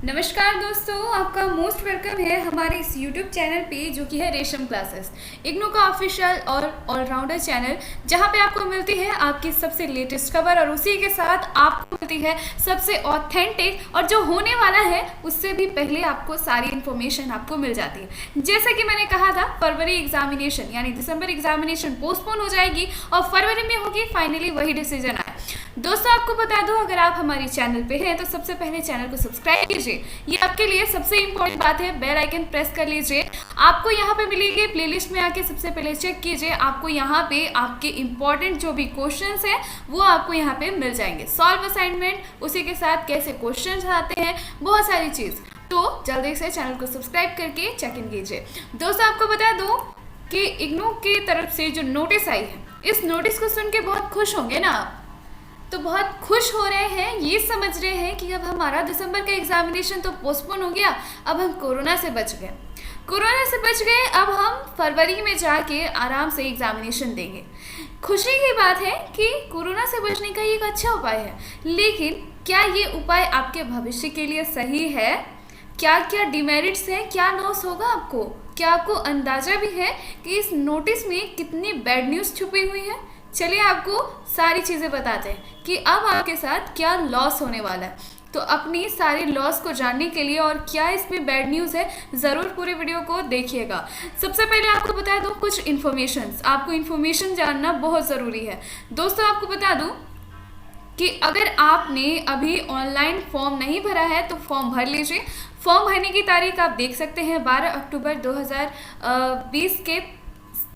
नमस्कार दोस्तों, आपका मोस्ट वेलकम है हमारे इस YouTube चैनल पे जो कि है रेशम क्लासेस, इग्नू का ऑफिशियल और ऑलराउंडर चैनल, जहां पे आपको मिलती है आपकी सबसे लेटेस्ट खबर और उसी के साथ आपको मिलती है सबसे ऑथेंटिक और जो होने वाला है उससे भी पहले आपको सारी इन्फॉर्मेशन आपको मिल जाती है। जैसे कि मैंने कहा था, फरवरी एग्जामिनेशन यानी दिसंबर एग्जामिनेशन पोस्टपोन हो जाएगी और फरवरी में होगी फाइनली वही डिसीजन आया। दोस्तों आपको बता दूं, अगर आप हमारे चैनल पे हैं तो सबसे पहले चैनल को सब्सक्राइब कीजिए, ये आपके लिए सबसे इम्पोर्टेंट बात है। बेल आइकन प्रेस कर लीजिए, आपको यहाँ पे मिलेगी प्लेलिस्ट में आके सबसे पहले चेक कीजिए, आपको यहाँ पे आपके इम्पोर्टेंट जो भी क्वेश्चंस हैं वो आपको यहाँ पे मिल जाएंगे। सॉल्व असाइनमेंट, उसी के साथ कैसे क्वेश्चन आते हैं, बहुत सारी चीज़। तो जल्दी से चैनल को सब्सक्राइब करके चेक इन कीजिए। दोस्तों आपको बता दूँ कि इग्नू की तरफ से जो नोटिस आई है, इस नोटिस को सुन के बहुत खुश होंगे ना आप, तो बहुत खुश हो रहे हैं, ये समझ रहे हैं कि अब हमारा दिसंबर का एग्जामिनेशन तो पोस्टपोन हो गया, अब हम कोरोना से बच गए, अब हम फरवरी में जाके आराम से एग्जामिनेशन देंगे। खुशी की बात है कि कोरोना से बचने का ये एक अच्छा उपाय है, लेकिन क्या ये उपाय आपके भविष्य के लिए सही है? क्या क्या डिमेरिट्स हैं, क्या लॉस होगा आपको? क्या आपको अंदाजा भी है कि इस नोटिस में कितनी बैड न्यूज़ छुपी हुई है? चलिए आपको सारी चीज़ें बताते हैं कि अब आपके साथ क्या लॉस होने वाला है। तो अपनी सारी लॉस को जानने के लिए और क्या इसमें बैड न्यूज़ है, ज़रूर पूरे वीडियो को देखिएगा। सबसे पहले आपको बता दूं कुछ इन्फॉर्मेशंस, आपको इन्फॉर्मेशन जानना बहुत ज़रूरी है। दोस्तों आपको बता दूं कि अगर आपने अभी ऑनलाइन फॉर्म नहीं भरा है तो फॉर्म भर लीजिए। फॉर्म भरने की तारीख आप देख सकते हैं 12 अक्टूबर 2020 के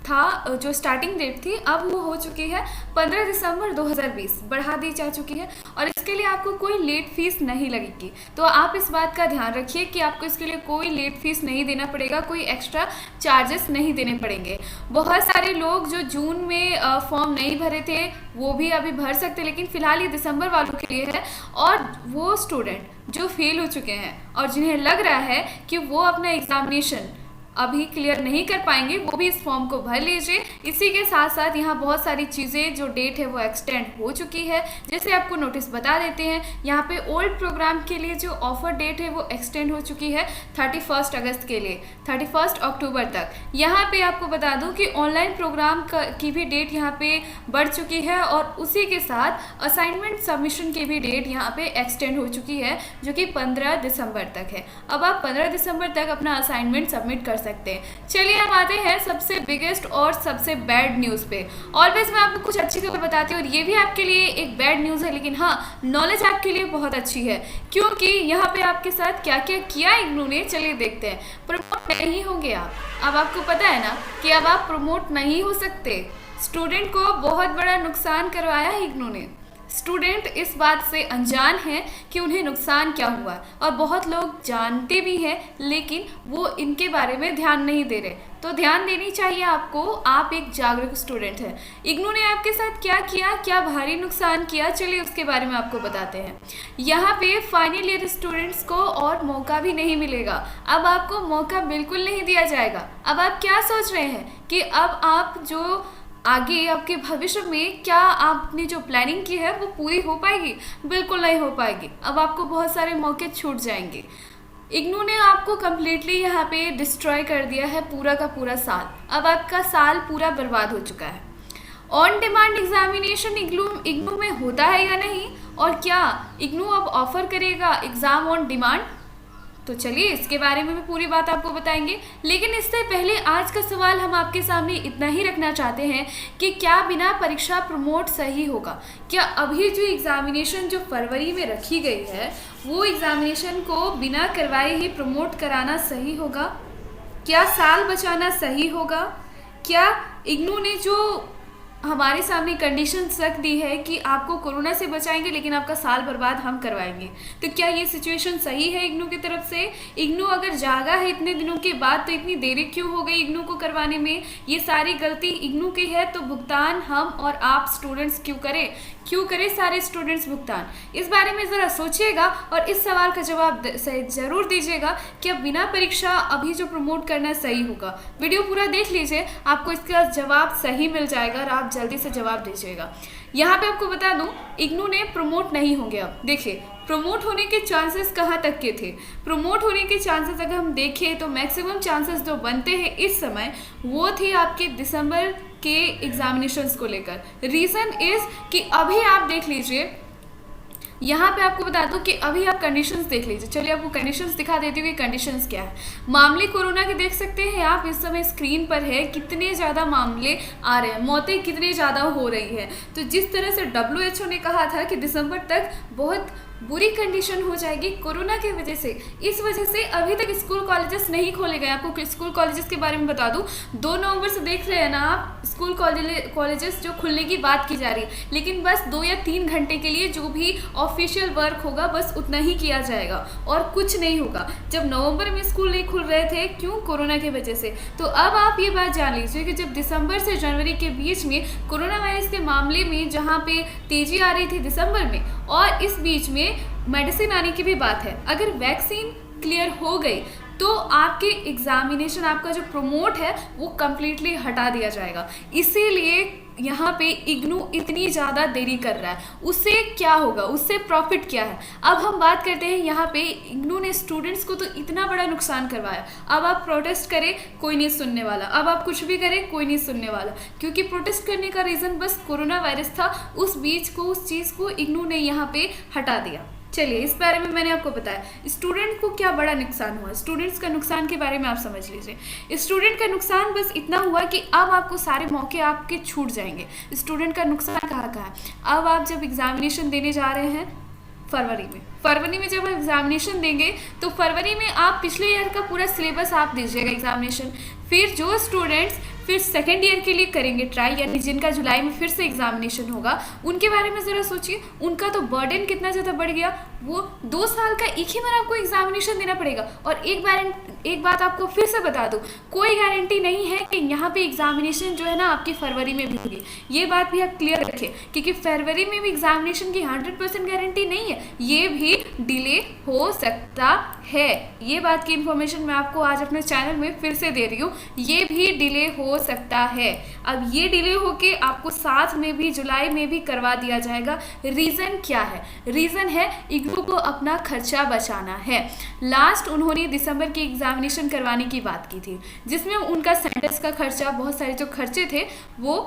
था जो स्टार्टिंग डेट थी, अब वो हो चुकी है 15 दिसंबर 2020, बढ़ा दी जा चुकी है और इसके लिए आपको कोई लेट फीस नहीं लगेगी। तो आप इस बात का ध्यान रखिए कि आपको इसके लिए कोई लेट फीस नहीं देना पड़ेगा, कोई एक्स्ट्रा चार्जेस नहीं देने पड़ेंगे। बहुत सारे लोग जो जून में फॉर्म नहीं भरे थे वो भी अभी भर सकते, लेकिन फिलहाल ये दिसंबर वालों के लिए है। और वो स्टूडेंट जो फेल हो चुके हैं और जिन्हें लग रहा है कि वो अपना एग्जामिनेशन अभी क्लियर नहीं कर पाएंगे, वो भी इस फॉर्म को भर लीजिए। इसी के साथ साथ यहाँ बहुत सारी चीज़ें जो डेट है वो एक्सटेंड हो चुकी है, जैसे आपको नोटिस बता देते हैं। यहाँ पे ओल्ड प्रोग्राम के लिए जो ऑफर डेट है वो एक्सटेंड हो चुकी है 31 अगस्त के लिए 31 अक्टूबर तक। यहाँ पे आपको बता दूँ कि ऑनलाइन प्रोग्राम की भी डेट यहाँ पे बढ़ चुकी है और उसी के साथ असाइनमेंट सबमिशन की भी डेट यहाँ पे एक्सटेंड हो चुकी है, जो कि 15 दिसंबर तक है। अब आप 15 दिसंबर तक अपना असाइनमेंट सबमिट कर सकते हैं। चलिए हम आते हैं सबसे बिगेस्ट और सबसे बैड न्यूज़ पे। ऑलवेज मैं आपको कुछ अच्छी खबर बताती हूँ और ये भी आपके लिए एक बैड न्यूज़ है, लेकिन हाँ, नॉलेज आपके लिए बहुत अच्छी है, क्योंकि यहाँ पे आपके साथ क्या क्या किया इग्नू ने, चलिए देखते हैं। प्रमोट नहीं होंगे आप, अब आपको पता है ना कि अब आप प्रमोट नहीं हो सकते। स्टूडेंट को बहुत बड़ा नुकसान करवाया है इग्नू ने। स्टूडेंट इस बात से अनजान है कि उन्हें नुकसान क्या हुआ और बहुत लोग जानते भी हैं, लेकिन वो इनके बारे में ध्यान नहीं दे रहे। तो ध्यान देनी चाहिए आपको, आप एक जागरूक स्टूडेंट हैं। इग्नू ने आपके साथ क्या किया, क्या भारी नुकसान किया, चलिए उसके बारे में आपको बताते हैं। यहाँ पे फाइनल ईयर स्टूडेंट्स को और मौका भी नहीं मिलेगा, अब आपको मौका बिल्कुल नहीं दिया जाएगा। अब आप क्या सोच रहे हैं कि अब आप जो आगे आपके भविष्य में क्या आपने जो प्लानिंग की है वो पूरी हो पाएगी? बिल्कुल नहीं हो पाएगी। अब आपको बहुत सारे मौके छूट जाएंगे। इग्नू ने आपको कम्प्लीटली यहाँ पे डिस्ट्रॉय कर दिया है पूरा का पूरा साल। अब आपका साल पूरा बर्बाद हो चुका है। ऑन डिमांड एग्जामिनेशन इग्नू में होता है या नहीं, और क्या इग्नू अब ऑफर करेगा एग्ज़ाम ऑन डिमांड? तो चलिए इसके बारे में भी पूरी बात आपको बताएंगे, लेकिन इससे पहले आज का सवाल हम आपके सामने इतना ही रखना चाहते हैं कि क्या बिना परीक्षा प्रमोट सही होगा? क्या अभी जो एग्जामिनेशन जो फरवरी में रखी गई है वो एग्जामिनेशन को बिना करवाए ही प्रमोट कराना सही होगा? क्या साल बचाना सही होगा? क्या इग्नू ने जो हमारे सामने कंडीशंस रख दी है कि आपको कोरोना से बचाएंगे लेकिन आपका साल बर्बाद हम करवाएंगे, तो क्या ये सिचुएशन सही है इग्नू की तरफ से? इग्नू अगर जागा है इतने दिनों के बाद तो इतनी देरी क्यों हो गई इग्नू को करवाने में? ये सारी गलती इग्नू की है, तो भुगतान हम और आप स्टूडेंट्स क्यों करें सारे स्टूडेंट्स भुगतान? इस बारे में ज़रा सोचिएगा और इस सवाल का जवाब ज़रूर दीजिएगा कि अब बिना परीक्षा अभी जो प्रमोट करना सही होगा। वीडियो पूरा देख लीजिए, आपको इसका जवाब सही मिल जाएगा और आप आप जल्दी से जवाब दीजिएगा। यहाँ पे आपको बता दूं, इग्नू ने प्रमोट नहीं होंगे। अब देखिए, प्रमोट होने के चांसेस कहाँ तक के थे। प्रमोट होने के चांसेस अगर हम देखें तो मैक्सिमम चांसेस जो बनते हैं इस समय वो थे आपके दिसंबर के एग्जामिनेशंस को लेकर। रीज़न इज़ कि अभी आप देख लीजिए, यहाँ पे आपको बता दूं कि अभी आप कंडीशंस देख लीजिए। चलिए आपको कंडीशंस दिखा देती हूँ कि कंडीशंस क्या है। मामले कोरोना के देख सकते हैं आप इस समय स्क्रीन पर है, कितने ज़्यादा मामले आ रहे हैं, मौतें कितनी ज़्यादा हो रही है। तो जिस तरह से WHO ने कहा था कि दिसंबर तक बहुत बुरी कंडीशन हो जाएगी कोरोना की वजह से, इस वजह से अभी तक स्कूल कॉलेजेस नहीं खोले गए। आपको स्कूल कॉलेजेस के बारे में बता दूं, 2 नवंबर से देख रहे हैं ना आप, स्कूल कॉलेजेस जो खुलने की बात की जा रही है, लेकिन बस 2 या 3 घंटे के लिए जो भी ऑफिशियल वर्क होगा बस उतना ही किया जाएगा और कुछ नहीं होगा। जब नवंबर में स्कूल नहीं खुल रहे थे, क्यों? कोरोना की वजह से। तो अब आप ये बात जान लीजिए कि जब दिसंबर से जनवरी के बीच में कोरोना वायरस के मामले में जहाँ पे तेजी आ रही थी दिसंबर में, और इस बीच में मेडिसिन आने की भी बात है, अगर वैक्सीन क्लियर हो गई तो आपके एग्जामिनेशन, आपका जो प्रमोट है वो कम्प्लीटली हटा दिया जाएगा। इसीलिए यहाँ पे इग्नू इतनी ज़्यादा देरी कर रहा है। उससे क्या होगा, उससे प्रॉफिट क्या है? अब हम बात करते हैं, यहाँ पे इग्नू ने स्टूडेंट्स को तो इतना बड़ा नुकसान करवाया। अब आप प्रोटेस्ट करें, कोई नहीं सुनने वाला। अब आप कुछ भी करें, कोई नहीं सुनने वाला, क्योंकि प्रोटेस्ट करने का रीज़न बस कोरोना वायरस था। उस बीच को, उस चीज़ को इग्नू ने यहाँ पे हटा दिया। चलिए, इस बारे में मैंने आपको बताया। स्टूडेंट को क्या बड़ा नुकसान हुआ, स्टूडेंट्स का नुकसान के बारे में आप समझ लीजिए। स्टूडेंट का नुकसान बस इतना हुआ कि अब आपको सारे मौके आपके छूट जाएंगे। स्टूडेंट का नुकसान कहाँ है? अब आप जब एग्जामिनेशन देने जा रहे हैं फरवरी में जब एग्जामिनेशन देंगे तो फरवरी में आप पिछले ईयर का पूरा सिलेबस आप दीजिएगा एग्जामिनेशन। फिर जो स्टूडेंट्स फिर सेकेंड ईयर के लिए करेंगे ट्राई, यानी जिनका जुलाई में फिर से एग्जामिनेशन होगा, उनके बारे में ज़रा सोचिए। उनका तो बर्डन कितना ज़्यादा बढ़ गया। वो 2 साल का एक ही बार आपको एग्जामिनेशन देना पड़ेगा। और एक बात आपको फिर से बता दूं, कोई गारंटी नहीं है कि यहाँ पे एग्जामिनेशन जो है ना आपकी फरवरी में भी होगी। ये बात भी आप क्लियर रखें, क्योंकि फरवरी में भी एग्जामिनेशन की 100% गारंटी नहीं है, ये भी डिले हो सकता है। ये बात की इन्फॉर्मेशन मैं आपको आज अपने चैनल में फिर से दे रही हूँ, ये भी डिले हो सकता है। अब ये डिले होके आपको साथ में भी जुलाई में भी करवा दिया जाएगा। रीज़न क्या है? रीज़न है इग्नू को अपना खर्चा बचाना है। लास्ट उन्होंने दिसंबर की एग्जामिनेशन करवाने की बात की थी, जिसमें उनका सेंटर्स का खर्चा, बहुत सारे जो खर्चे थे वो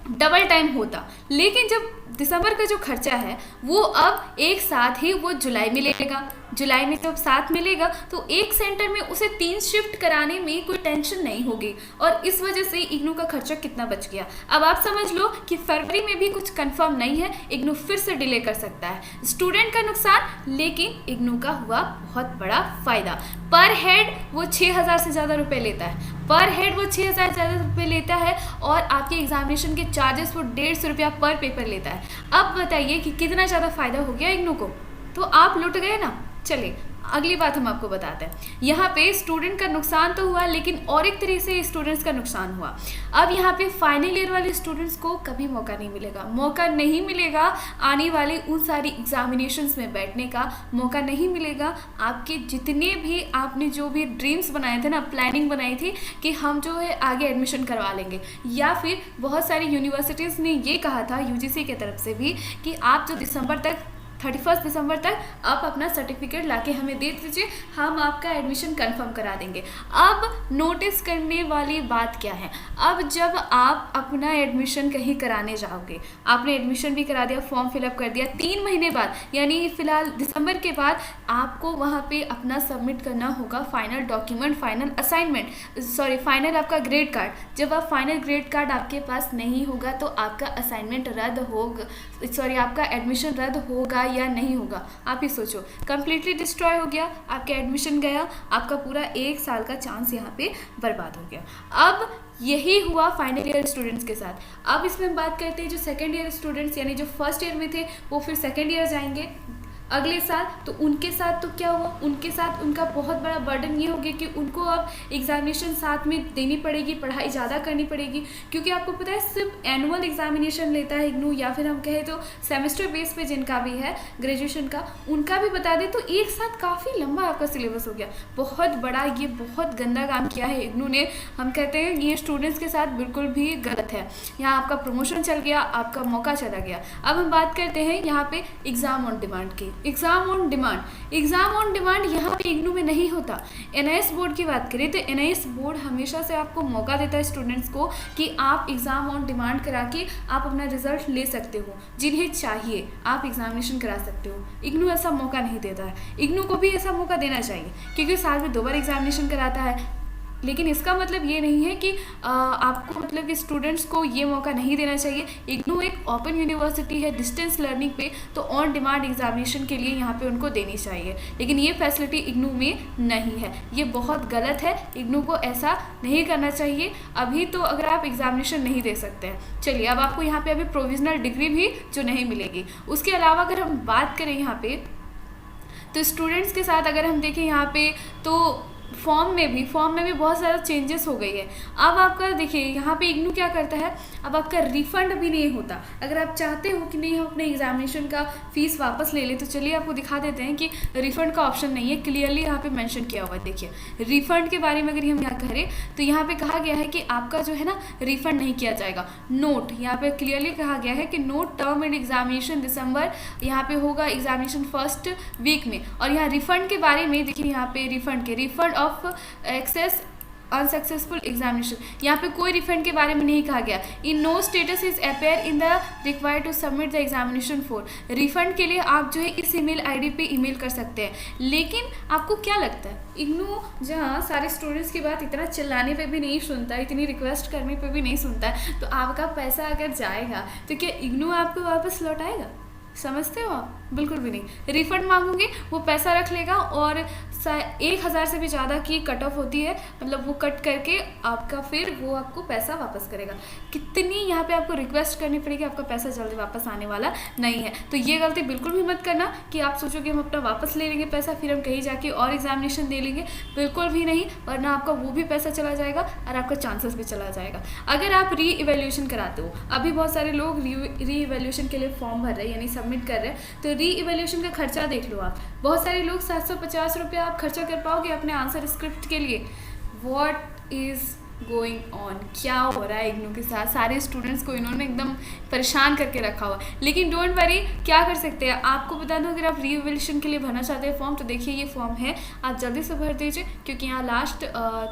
डबल टाइम होता। लेकिन जब दिसंबर का जो खर्चा है वो अब एक साथ ही वो जुलाई में लेगा। जुलाई में जब साथ मिलेगा तो एक सेंटर में उसे 3 शिफ्ट कराने में कोई टेंशन नहीं होगी, और इस वजह से इग्नू का खर्चा कितना बच गया। अब आप समझ लो कि फरवरी में भी कुछ कंफर्म नहीं है, इग्नू फिर से डिले कर सकता है। स्टूडेंट का नुकसान, लेकिन इग्नू का हुआ बहुत बड़ा फायदा। पर हेड वो 6,000 से ज़्यादा रुपये लेता है, पर हेड वो 6,000 से ज़्यादा रुपये लेता है, और आपके एग्जामिनेशन के चार्जेस वो 150 रुपया पर पेपर लेता है। अब बताइए कि कितना ज़्यादा फायदा हो गया इग्नू को। तो आप लुट गए ना। चलिए अगली बात हम आपको बताते हैं। यहाँ पे स्टूडेंट का नुकसान तो हुआ, लेकिन और एक तरीके से स्टूडेंट्स का नुकसान हुआ। अब यहाँ पे फाइनल ईयर वाले स्टूडेंट्स को कभी मौका नहीं मिलेगा आने वाले उन सारी एग्जामिनेशंस में बैठने का मौका नहीं मिलेगा। आपके जितने भी आपने जो भी ड्रीम्स बनाए थे ना, प्लानिंग बनाई थी कि हम जो है आगे एडमिशन करवा लेंगे, या फिर बहुत सारी यूनिवर्सिटीज़ ने ये कहा था UGC की तरफ से भी कि आप जो 31 दिसंबर तक आप अपना सर्टिफिकेट लाके हमें दे दीजिए, हम आपका एडमिशन कंफर्म करा देंगे। अब नोटिस करने वाली बात क्या है, अब जब आप अपना एडमिशन कहीं कराने जाओगे, आपने एडमिशन भी करा दिया, फॉर्म फिलअप कर दिया, 3 महीने बाद यानी फिलहाल दिसंबर के बाद आपको वहाँ पे अपना सबमिट करना होगा फाइनल डॉक्यूमेंट, फाइनल आपका ग्रेड कार्ड। जब आप फाइनल ग्रेड कार्ड आपके पास नहीं होगा तो आपका असाइनमेंट रद्द होगा, आपका एडमिशन रद्द होगा या नहीं होगा। आप ही सोचो, कंप्लीटली डिस्ट्रॉय हो गया, आपका एडमिशन गया, आपका पूरा 1 साल का चांस यहाँ पे बर्बाद हो गया। अब यही हुआ फाइनल ईयर स्टूडेंट्स के साथ। अब इसमें हम बात करते हैं जो सेकेंड ईयर स्टूडेंट्स, यानी जो फर्स्ट ईयर में थे वो फिर सेकेंड ईयर जाएंगे। अगले साल, तो उनके साथ तो क्या हुआ, उनके साथ उनका बहुत बड़ा बर्डन ये हो गया कि उनको अब एग्जामिनेशन साथ में देनी पड़ेगी, पढ़ाई ज़्यादा करनी पड़ेगी, क्योंकि आपको पता है सिर्फ एनुअल एग्जामिनेशन लेता है इग्नू, या फिर हम कहें तो सेमेस्टर बेस पे जिनका भी है ग्रेजुएशन का, उनका भी बता दें तो एक साथ काफ़ी लंबा आपका सिलेबस हो गया, बहुत बड़ा, ये बहुत गंदा काम किया है इग्नू ने। हम कहते हैं ये स्टूडेंट्स के साथ बिल्कुल भी गलत है। यहाँ आपका प्रमोशन चल गया, आपका मौका चला गया। अब हम बात करते हैं यहाँ पे एग्ज़ाम ऑन डिमांड की। एग्ज़ाम ऑन डिमांड यहाँ पे इग्नू में नहीं होता। एनआईएस बोर्ड की बात करें तो एनआईएस बोर्ड हमेशा से आपको मौका देता है स्टूडेंट्स को कि आप एग्ज़ाम ऑन डिमांड करा के आप अपना रिजल्ट ले सकते हो, जिन्हें चाहिए आप एग्जामिनेशन करा सकते हो। इग्नू ऐसा मौका नहीं देता है। इग्नू को भी ऐसा मौका देना चाहिए, क्योंकि साल में 2 बार एग्जामिनेशन कराता है। लेकिन इसका मतलब ये नहीं है कि आपको मतलब कि स्टूडेंट्स को ये मौका नहीं देना चाहिए। इग्नू एक ओपन यूनिवर्सिटी है डिस्टेंस लर्निंग पे, तो ऑन डिमांड एग्जामिनेशन के लिए यहाँ पे उनको देनी चाहिए, लेकिन ये फैसिलिटी इग्नू में नहीं है। ये बहुत गलत है, इग्नू को ऐसा नहीं करना चाहिए। अभी तो अगर आप एग्जामिनेशन नहीं दे सकते हैं, चलिए अब आपको यहाँ पे अभी प्रोविजनल डिग्री भी जो नहीं मिलेगी। उसके अलावा अगर हम बात करें यहाँ पे तो स्टूडेंट्स के साथ अगर हम देखें यहाँ पे तो फॉर्म में भी बहुत सारा चेंजेस हो गई है। अब आपका देखिए यहाँ पे इग्नू क्या करता है, अब आपका रिफंड भी नहीं होता। अगर आप चाहते हो कि नहीं हम अपने एग्जामिनेशन का फीस वापस ले लें, तो चलिए आपको दिखा देते हैं कि रिफंड का ऑप्शन नहीं है, क्लियरली यहाँ पे मेंशन किया हुआ है। देखिए रिफंड के बारे में अगर हम यहाँ करें तो यहाँ पे कहा गया है कि आपका जो है ना रिफंड नहीं किया जाएगा। नोट यहाँ पे क्लियरली कहा गया है कि नोट टर्म एंड एग्जामिनेशन दिसंबर यहाँ पे होगा एग्जामिनेशन फर्स्ट वीक में। और यहाँ रिफंड के बारे में देखिए यहाँ पे refund of excess unsuccessful examination, यहाँ पे कोई रिफंड के बारे में नहीं कहा गया। In no status is appear in the required to submit the examination for. Refund के लिए आप जो है इस ईमेल आईडी पे ईमेल कर सकते हैं। लेकिन आपको क्या लगता है, इग्नू जहाँ सारे स्टूडेंट्स की बात इतना चिल्लाने पे भी नहीं सुनता, इतनी रिक्वेस्ट करने पे भी नहीं सुनता है, तो आपका पैसा अगर जाएगा तो क्या इग्नू आपको वापस लौटाएगा? समझते हो आप? बिल्कुल भी नहीं। रिफंड मांगोगे वो पैसा रख लेगा और 1000 से भी ज़्यादा की कट ऑफ होती है, मतलब वो कट करके आपका फिर वो आपको पैसा वापस करेगा। कितनी यहाँ पे आपको रिक्वेस्ट करनी पड़ेगी, आपका पैसा जल्दी वापस आने वाला नहीं है। तो ये गलती बिल्कुल भी मत करना कि आप सोचो कि हम अपना वापस ले लेंगे पैसा, फिर हम कहीं जाके और एग्जामिनेशन दे लेंगे। बिल्कुल भी नहीं, वरना आपका वो भी पैसा चला जाएगा और आपका चांसेस भी चला जाएगा। अगर आप री इवेल्यूशन कराते हो, अभी बहुत सारे लोग री इवेल्यूशन के लिए फॉर्म भर रहे हैं, यानी सबमिट कर रहे हैं, तो री इवेल्यूशन का खर्चा देख लो आप। बहुत सारे लोग 750 रुपया आप खर्चा कर पाओगे अपने आंसर स्क्रिप्ट के लिए। व्हाट इज़ गोइंग ऑन, क्या हो रहा है इग्नू के साथ? सारे स्टूडेंट्स को इन्होंने एकदम परेशान करके रखा हुआ। लेकिन डोंट वरी, क्या कर सकते हैं आपको बता दूं, अगर आप रीवैल्यूएशन के लिए भरना चाहते हैं फॉर्म, तो देखिए ये फॉर्म है, आप जल्दी से भर दीजिए, क्योंकि यहाँ लास्ट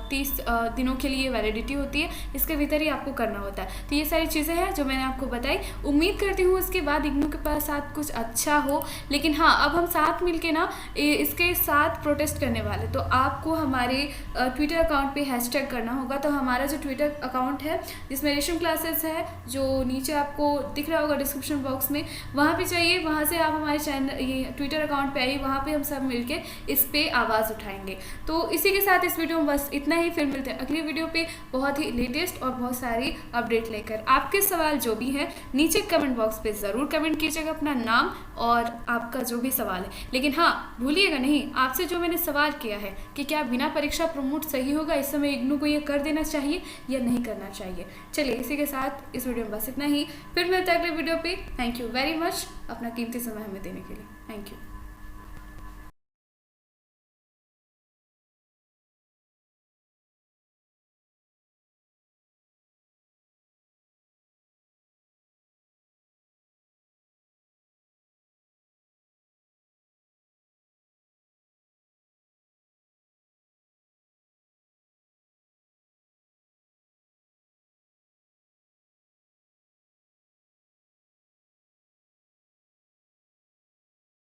30 दिनों के लिए वैलिडिटी होती है, इसके भीतर ही आपको करना होता है। तो ये सारी चीज़ें हैं जो मैंने आपको बताई। उम्मीद करती हूँ इसके बाद इग्नू के पास साथ कुछ अच्छा हो। लेकिन हाँ, अब हम साथ मिल के ना इसके साथ प्रोटेस्ट करने वाले, तो आपको हमारे ट्विटर अकाउंट पर हैशटैग करना होगा। तो हमारा जो ट्विटर अकाउंट है जिसमें रेशम क्लासेस है, जो नीचे आपको दिख रहा होगा डिस्क्रिप्शन बॉक्स में, वहाँ पे चाहिए, वहाँ से आप हमारे चैनल ये ट्विटर अकाउंट पे आइए, वहाँ पे हम सब मिलके इस पे आवाज़ उठाएंगे। तो इसी के साथ इस वीडियो में बस इतना ही। फिर मिलते हैं अगली वीडियो पे बहुत ही लेटेस्ट और बहुत सारी अपडेट लेकर। आपके सवाल जो भी हैं नीचे कमेंट बॉक्स पे ज़रूर कमेंट कीजिएगा अपना नाम और आपका जो भी सवाल है। लेकिन हाँ, भूलिएगा नहीं, आपसे जो मैंने सवाल किया है कि क्या बिना परीक्षा प्रमोट सही होगा, इस समय इग्नू को ये कर देना चाहिए या नहीं करना चाहिए। चलिए इसी के साथ इस वीडियो में बस इतना ही। फिर मिलते हैं अगले वीडियो पे। थैंक यू वेरी मच अपना कीमती समय हमें देने के लिए। Thank you.